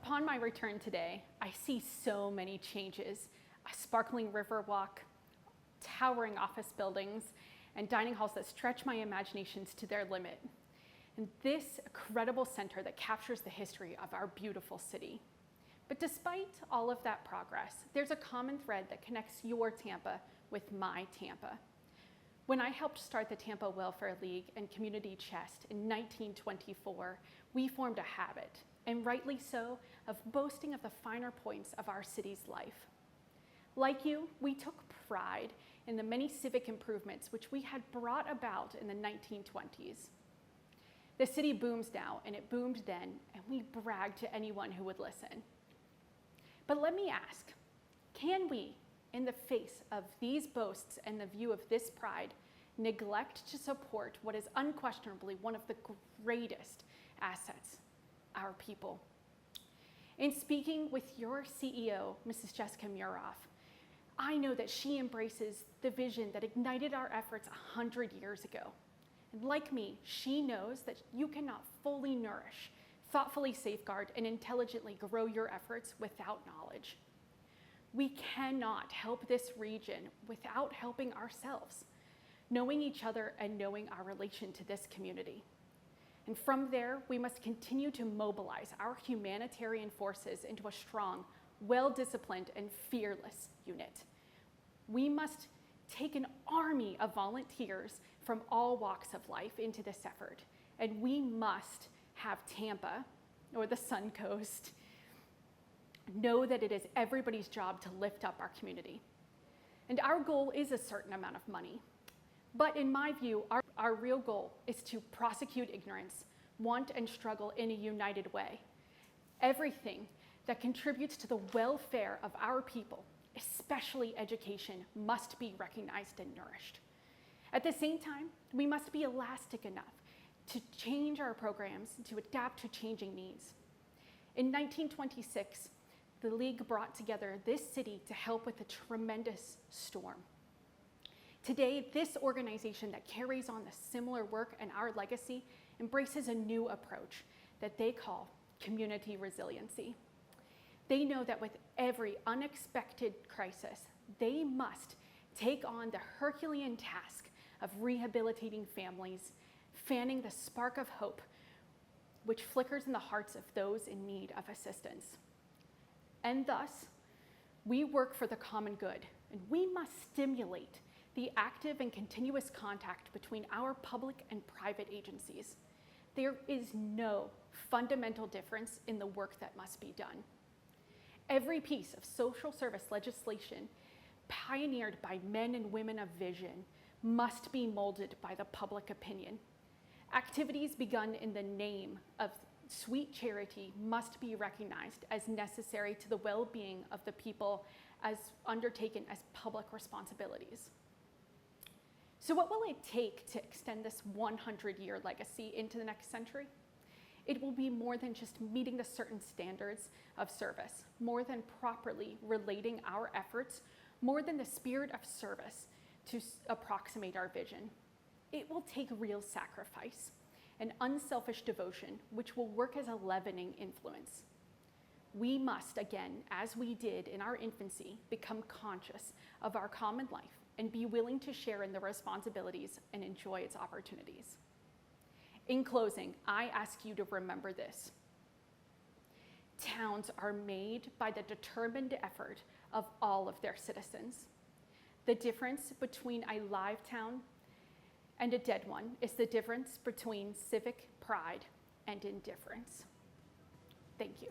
Upon my return today, I see so many changes: a sparkling river walk, towering office buildings, and dining halls that stretch my imaginations to their limit. And this credible center that captures the history of our beautiful city. But despite all of that progress, there's a common thread that connects your Tampa with my Tampa. When I helped start the Tampa Welfare League and Community Chest in 1924, we formed a habit, and rightly so, of boasting of the finer points of our city's life. Like you, we took pride in the many civic improvements which we had brought about in the 1920s. The city booms now, and it boomed then, and we brag to anyone who would listen. But let me ask, can we, in the face of these boasts and the view of this pride, neglect to support what is unquestionably one of the greatest assets, our people? In speaking with your CEO, Mrs. Jessica Muroff, I know that she embraces the vision that ignited our efforts 100 years ago. And like me, she knows that you cannot fully nourish, thoughtfully safeguard, and intelligently grow your efforts without knowledge. We cannot help this region without helping ourselves, knowing each other and knowing our relation to this community. And from there, we must continue to mobilize our humanitarian forces into a strong, well-disciplined, and fearless unit. We must take an army of volunteers from all walks of life into this effort, and we must have Tampa, or the Suncoast, know that it is everybody's job to lift up our community. And our goal is a certain amount of money. But in my view, our real goal is to prosecute ignorance, want and struggle in a united way. Everything that contributes to the welfare of our people, especially education, must be recognized and nourished. At the same time, we must be elastic enough to change our programs to adapt to changing needs. In 1926, the League brought together this city to help with a tremendous storm. Today, this organization that carries on the similar work and our legacy embraces a new approach that they call community resiliency. They know that with every unexpected crisis, they must take on the Herculean task of rehabilitating families, fanning the spark of hope which flickers in the hearts of those in need of assistance. And thus, we work for the common good, and we must stimulate the active and continuous contact between our public and private agencies. There is no fundamental difference in the work that must be done. Every piece of social service legislation pioneered by men and women of vision must be molded by the public opinion. Activities begun in the name of sweet charity must be recognized as necessary to the well-being of the people as undertaken as public responsibilities. So what will it take to extend this 100-year legacy into the next century? It will be more than just meeting the certain standards of service, more than properly relating our efforts, more than the spirit of service to approximate our vision. It will take real sacrifice and unselfish devotion, which will work as a leavening influence. We must, again, as we did in our infancy, become conscious of our common life and be willing to share in the responsibilities and enjoy its opportunities. In closing, I ask you to remember this. Towns are made by the determined effort of all of their citizens. The difference between a live town and a dead one is the difference between civic pride and indifference. Thank you.